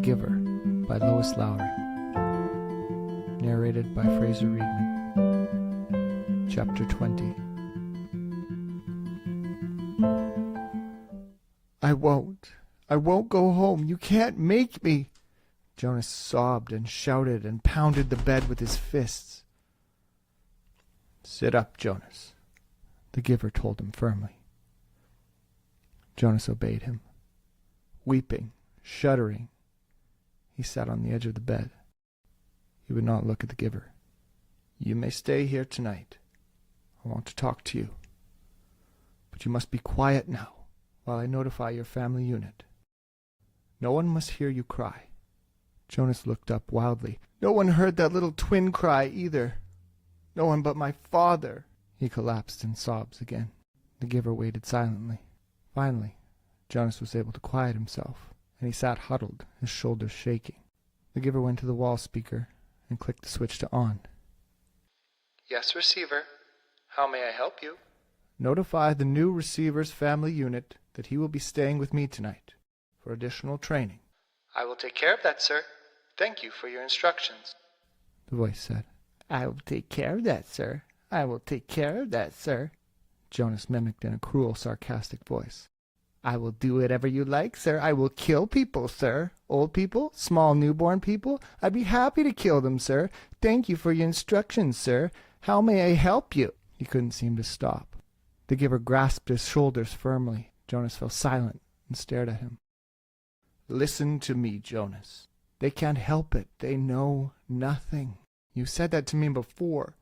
Giver by Lois Lowry. Narrated by Fraser Readman. Chapter 20. I won't go home. You can't make me. Jonas sobbed and shouted and pounded the bed with his fists. Sit up, Jonas, the Giver told him firmly. Jonas obeyed him. Weeping, shuddering, he sat on the edge of the bed. He would not look at the Giver. You may stay here tonight. I want to talk to you. But you must be quiet now while I notify your family unit. No one must hear you cry. Jonas looked up wildly. No one heard that little twin cry either. No one but my father. He collapsed in sobs again. The Giver waited silently. Finally, Jonas was able to quiet himself, and he sat huddled, his shoulders shaking. The Giver went to the wall speaker and clicked the switch to on. Yes, receiver. How may I help you? Notify the new receiver's family unit that he will be staying with me tonight for additional training. I will take care of that, sir. Thank you for your instructions, the voice said. I will take care of that, sir. I will take care of that, sir, Jonas mimicked in a cruel, sarcastic voice. I will do whatever you like, sir. I will kill people, sir. Old people, small newborn people. I'd be happy to kill them, sir. Thank you for your instructions, sir. How may I help you? He couldn't seem to stop. The Giver grasped his shoulders firmly. Jonas fell silent and stared at him. Listen to me, Jonas. They can't help it. They know nothing. You said that to me before.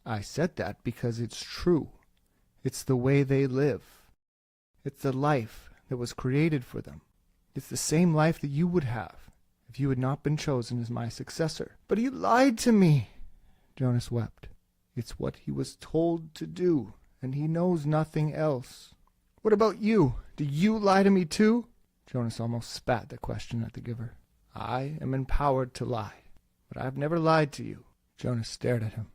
I said that because it's true. It's the way they live. It's the life that was created for them. It's the same life that you would have if you had not been chosen as my successor. But he lied to me. Jonas wept. It's what he was told to do, and he knows nothing else. What about you? Do you lie to me too? Jonas almost spat the question at the Giver. I am empowered to lie, but I have never lied to you. Jonas stared at him.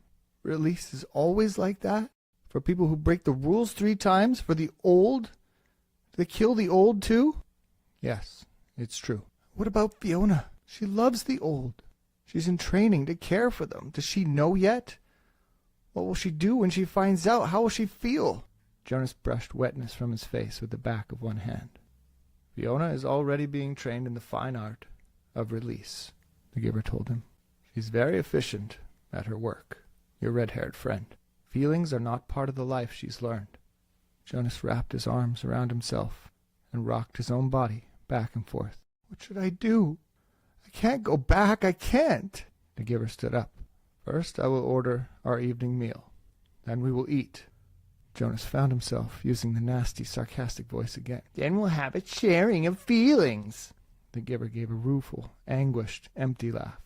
Release is always like that? For people who break the rules 3 times? For the old? Do they kill the old too? Yes, it's true. What about Fiona? She loves the old. She's in training to care for them. Does she know yet? What will she do when she finds out? How will she feel? Jonas brushed wetness from his face with the back of one hand. Fiona is already being trained in the fine art of release, the Giver told him. She's very efficient at her work, your red-haired friend. Feelings are not part of the life she's learned. Jonas wrapped his arms around himself and rocked his own body back and forth. What should I do? I can't go back. I can't. The Giver stood up. First, I will order our evening meal. Then we will eat. Jonas found himself using the nasty, sarcastic voice again. Then we'll have a sharing of feelings. The Giver gave a rueful, anguished, empty laugh.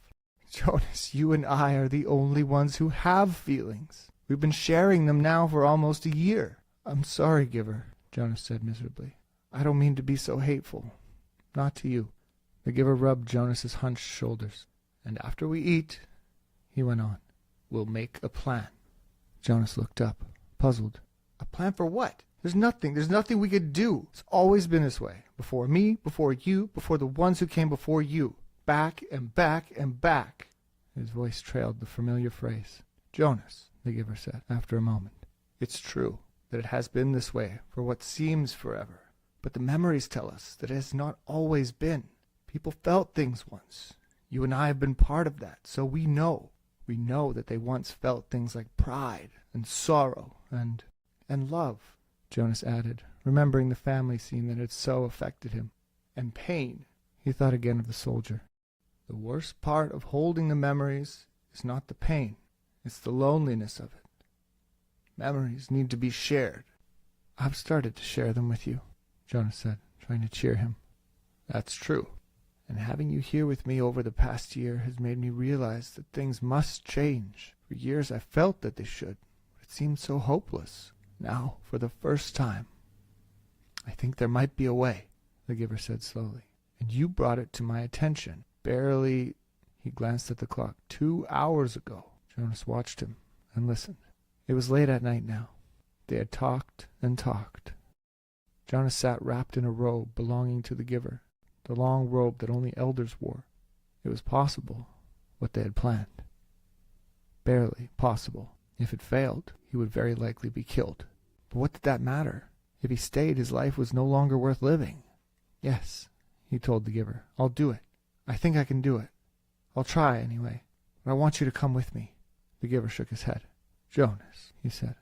Jonas, you and I are the only ones who have feelings. We've been sharing them now for almost a year. I'm sorry, Giver, Jonas said miserably. I don't mean to be so hateful. Not to you. The Giver rubbed Jonas's hunched shoulders. And after we eat, he went on, we'll make a plan. Jonas looked up, puzzled. A plan for what? There's nothing we could do. It's always been this way. Before me, before you, before the ones who came before you. Back and back and back. His voice trailed the familiar phrase. Jonas, the Giver said, after a moment. It's true that it has been this way for what seems forever. But the memories tell us that it has not always been. People felt things once. You and I have been part of that, so we know. We know that they once felt things like pride and sorrow and love, Jonas added, remembering the family scene that had so affected him. And pain. He thought again of the soldier. The worst part of holding the memories is not the pain. It's the loneliness of it. Memories need to be shared. I've started to share them with you, Jonas said, trying to cheer him. That's true. And having you here with me over the past year has made me realize that things must change. For years I felt that they should, but it seemed so hopeless. Now, for the first time, I think there might be a way, the Giver said slowly. And you brought it to my attention. Barely, he glanced at the clock, 2 hours ago. Jonas watched him and listened. It was late at night now. They had talked and talked. Jonas sat wrapped in a robe belonging to the Giver. the long robe that only elders wore. It was possible, what they had planned. Barely possible. If it failed, he would very likely be killed. But what did that matter? If he stayed, his life was no longer worth living. Yes, he told the giver, I'll do it. I think I can do it. I'll try anyway, but I want you to come with me. The giver shook his head. Jonas, he said,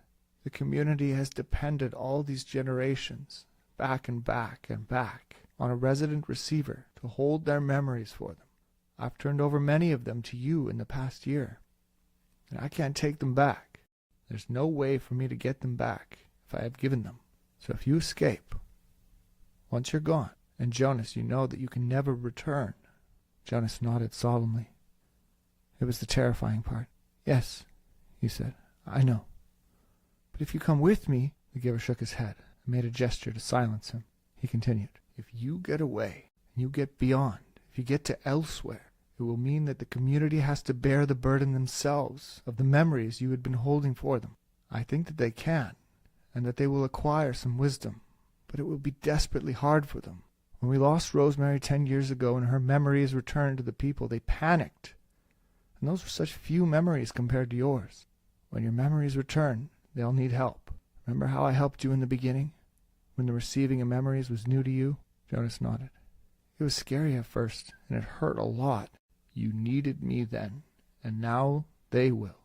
the community has depended all these generations, back and back and back, on a resident receiver to hold their memories for them. I've turned over many of them to you in the past year, and I can't take them back. There's no way for me to get them back if I have given them. So if you escape, once you're gone, and Jonas, you know that you can never return. Jonas nodded solemnly. It was the terrifying part. Yes, he said, I know. But if you come with me, the giver shook his head and made a gesture to silence him. He continued, if you get away, and you get beyond, if you get to elsewhere, it will mean that the community has to bear the burden themselves of the memories you had been holding for them. I think that they can, and that they will acquire some wisdom, but it will be desperately hard for them. When we lost Rosemary 10 years ago and her memories returned to the people, they panicked. And those were such few memories compared to yours. When your memories return, they'll need help. Remember how I helped you in the beginning, when the receiving of memories was new to you? Jonas nodded. It was scary at first, and it hurt a lot. You needed me then, and now they will.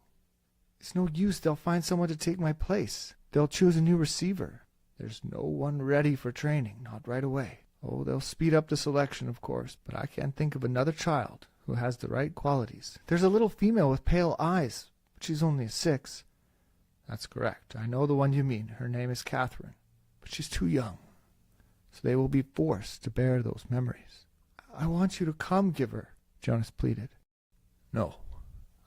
It's no use. They'll find someone to take my place. They'll choose a new receiver. There's no one ready for training, not right away. Oh, they'll speed up the selection, of course, but I can't think of another child who has the right qualities. There's a little female with pale eyes, but she's only a 6. That's correct. I know the one you mean. Her name is Catherine, but she's too young. So they will be forced to bear those memories. I want you to come, giver, Jonas pleaded. No,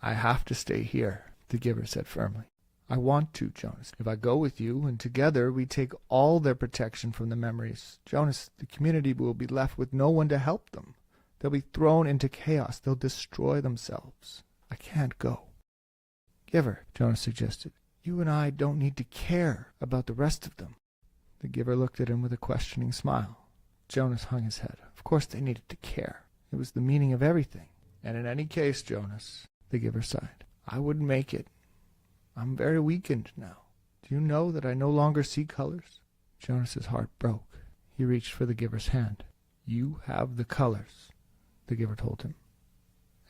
I have to stay here, the giver said firmly. I want to, Jonas. If I go with you, and together we take all their protection from the memories, Jonas, the community will be left with no one to help them. They'll be thrown into chaos. They'll destroy themselves. I can't go. Giver, Jonas suggested, you and I don't need to care about the rest of them. The giver looked at him with a questioning smile. Jonas hung his head. Of course they needed to care. It was the meaning of everything. And in any case, Jonas, the giver sighed, I wouldn't make it. I'm very weakened now. Do you know that I no longer see colors? Jonas's heart broke. He reached for the giver's hand. You have the colors, the giver told him.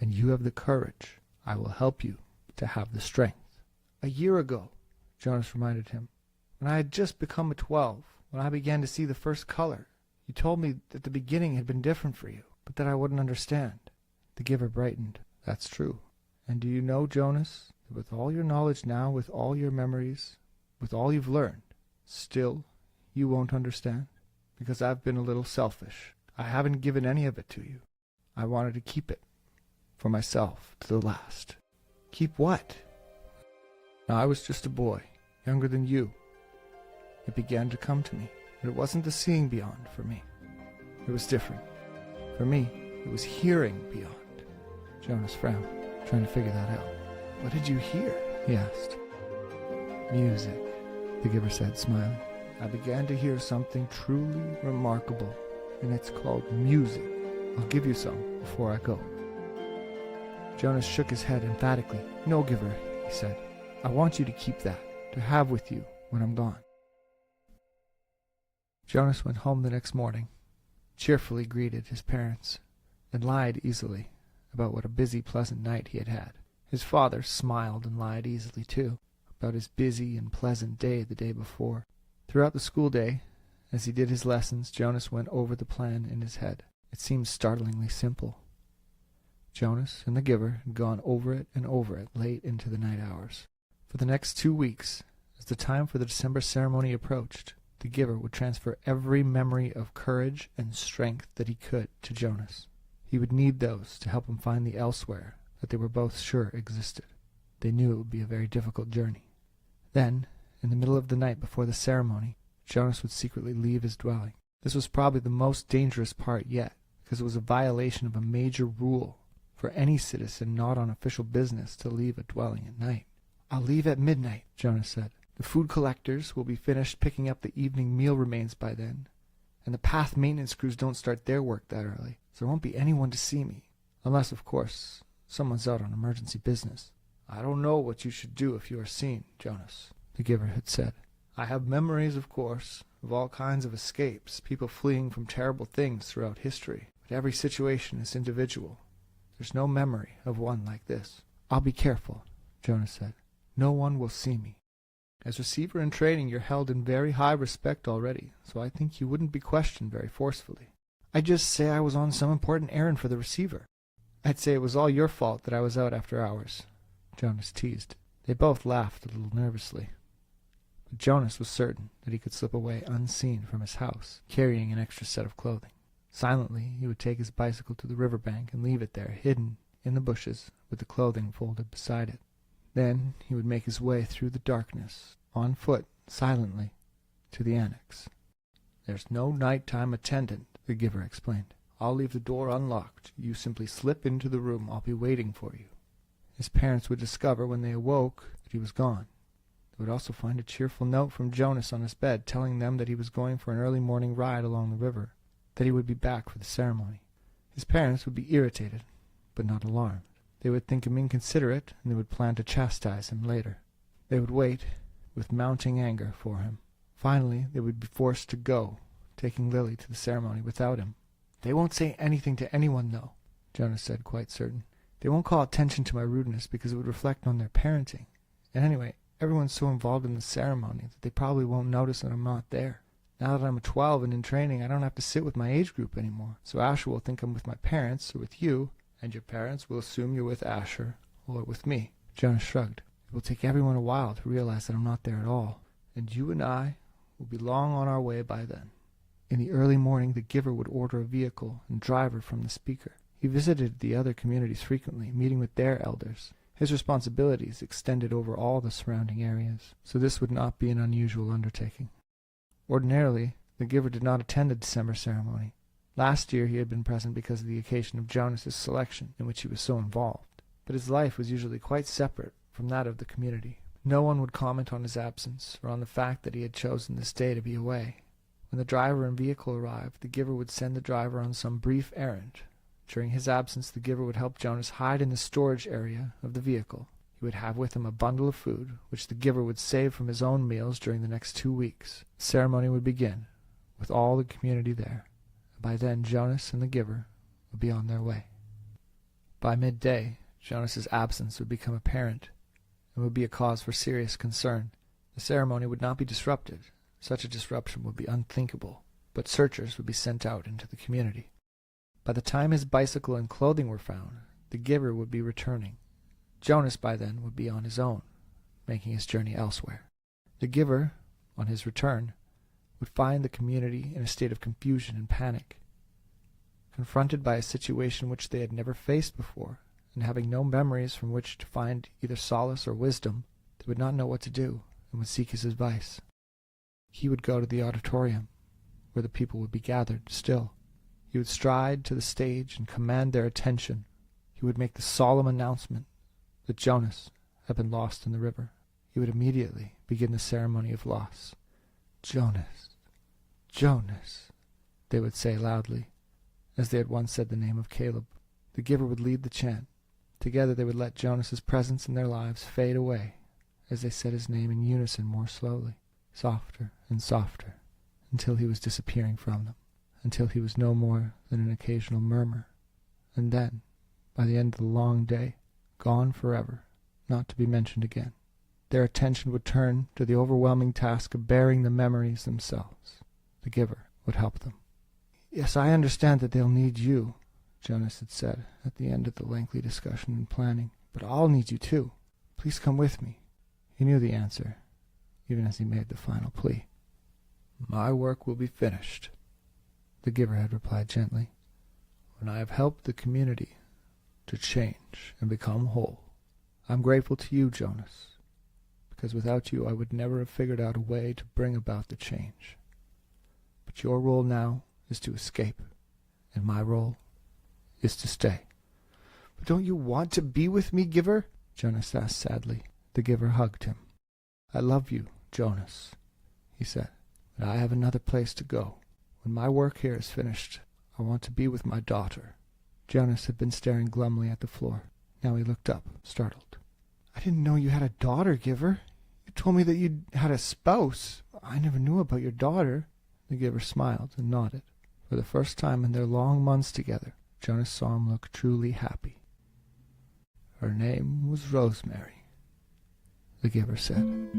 And you have the courage. I will help you to have the strength. A year ago, Jonas reminded him, when I had just become a 12, when I began to see the first color, you told me that the beginning had been different for you, but that I wouldn't understand. The giver brightened. That's true. And do you know, Jonas, that with all your knowledge now, with all your memories, with all you've learned, still you won't understand? Because I've been a little selfish. I haven't given any of it to you. I wanted to keep it for myself to the last. Keep what? Now, I was just a boy, younger than you. It began to come to me, but it wasn't the seeing beyond for me. It was different. For me, it was hearing beyond. Jonas frowned, trying to figure that out. What did you hear? He asked. Music, the giver said, smiling. I began to hear something truly remarkable, and it's called music. I'll give you some before I go. Jonas shook his head emphatically. No, giver, he said. I want you to keep that, to have with you when I'm gone. Jonas went home the next morning, cheerfully greeted his parents, and lied easily about what a busy, pleasant night he had had. His father smiled and lied easily, too, about his busy and pleasant day the day before. Throughout the school day, as he did his lessons, Jonas went over the plan in his head. It seemed startlingly simple. Jonas and the giver had gone over it and over it late into the night hours. For the next 2 weeks, as the time for the December ceremony approached, the giver would transfer every memory of courage and strength that he could to Jonas. He would need those to help him find the elsewhere that they were both sure existed. They knew it would be a very difficult journey. Then, in the middle of the night before the ceremony, Jonas would secretly leave his dwelling. This was probably the most dangerous part yet, because it was a violation of a major rule for any citizen not on official business to leave a dwelling at night. I'll leave at midnight, Jonas said. The food collectors will be finished picking up the evening meal remains by then, and the path maintenance crews don't start their work that early, so there won't be anyone to see me. Unless, of course, someone's out on emergency business. I don't know what you should do if you are seen, Jonas, the giver had said. I have memories, of course, of all kinds of escapes, people fleeing from terrible things throughout history, but every situation is individual. There's no memory of one like this. I'll be careful, Jonas said. No one will see me. As receiver in training, you're held in very high respect already, so I think you wouldn't be questioned very forcefully. I'd just say I was on some important errand for the receiver. I'd say it was all your fault that I was out after hours, Jonas teased. They both laughed a little nervously. But Jonas was certain that he could slip away unseen from his house, carrying an extra set of clothing. Silently, he would take his bicycle to the riverbank and leave it there, hidden in the bushes, with the clothing folded beside it. Then he would make his way through the darkness, on foot, silently, to the annex. There's no nighttime attendant, the giver explained. I'll leave the door unlocked. You simply slip into the room. I'll be waiting for you. His parents would discover when they awoke that he was gone. They would also find a cheerful note from Jonas on his bed telling them that he was going for an early morning ride along the river, that he would be back for the ceremony. His parents would be irritated, but not alarmed. They would think him inconsiderate, and they would plan to chastise him later. They would wait, with mounting anger, for him. Finally, they would be forced to go, taking Lily to the ceremony without him. They won't say anything to anyone, though, Jonas said, quite certain. They won't call attention to my rudeness because it would reflect on their parenting. And anyway, everyone's so involved in the ceremony that they probably won't notice that I'm not there. Now that I'm 12 and in training, I don't have to sit with my age group anymore. So Asher will think I'm with my parents or with you, and your parents will assume you're with Asher or with me. Jonas shrugged. It will take everyone a while to realize that I'm not there at all, and you and I will be long on our way by then. In the early morning, the giver would order a vehicle and driver from the speaker. He visited the other communities frequently, meeting with their elders. His responsibilities extended over all the surrounding areas, so this would not be an unusual undertaking. Ordinarily, the giver did not attend the December ceremony. Last year he had been present because of the occasion of Jonas's selection, in which he was so involved. But his life was usually quite separate from that of the community. No one would comment on his absence, or on the fact that he had chosen this day to be away. When the driver and vehicle arrived, the giver would send the driver on some brief errand. During his absence, the giver would help Jonas hide in the storage area of the vehicle. He would have with him a bundle of food, which the giver would save from his own meals during the next 2 weeks. The ceremony would begin, with all the community there. By then, Jonas and the giver would be on their way. By midday, Jonas's absence would become apparent, and would be a cause for serious concern. The ceremony would not be disrupted. Such a disruption would be unthinkable, but searchers would be sent out into the community. By the time his bicycle and clothing were found, the giver would be returning. Jonas by then would be on his own, making his journey elsewhere. The giver, on his return, would find the community in a state of confusion and panic. Confronted by a situation which they had never faced before, and having no memories from which to find either solace or wisdom, they would not know what to do, and would seek his advice. He would go to the auditorium, where the people would be gathered still. He would stride to the stage and command their attention. He would make the solemn announcement that Jonas had been lost in the river. He would immediately begin the ceremony of loss. Jonas, Jonas, they would say loudly, as they had once said the name of Caleb. The giver would lead the chant. Together they would let Jonas's presence in their lives fade away, as they said his name in unison more slowly, softer and softer, until he was disappearing from them, until he was no more than an occasional murmur, and then, by the end of the long day, gone forever, not to be mentioned again. Their attention would turn to the overwhelming task of bearing the memories themselves. The giver would help them. Yes, I understand that they'll need you, Jonas had said at the end of the lengthy discussion and planning, but I'll need you too. Please come with me. He knew the answer, even as he made the final plea. My work will be finished, the giver had replied gently, when I have helped the community to change and become whole. I'm grateful to you, Jonas, because without you I would never have figured out a way to bring about the change. But your role now is to escape, and my role is to stay. But don't you want to be with me, giver? Jonas asked sadly. The giver hugged him. I love you, Jonas, he said, but I have another place to go When my work here is finished, I want to be with my daughter." Jonas had been staring glumly at the floor. Now he looked up, startled. "I didn't know you had a daughter, Giver. You told me that you had a spouse. I never knew about your daughter." The Giver smiled and nodded. For the first time in their long months together, Jonas saw him look truly happy. "Her name was Rosemary," the Giver said.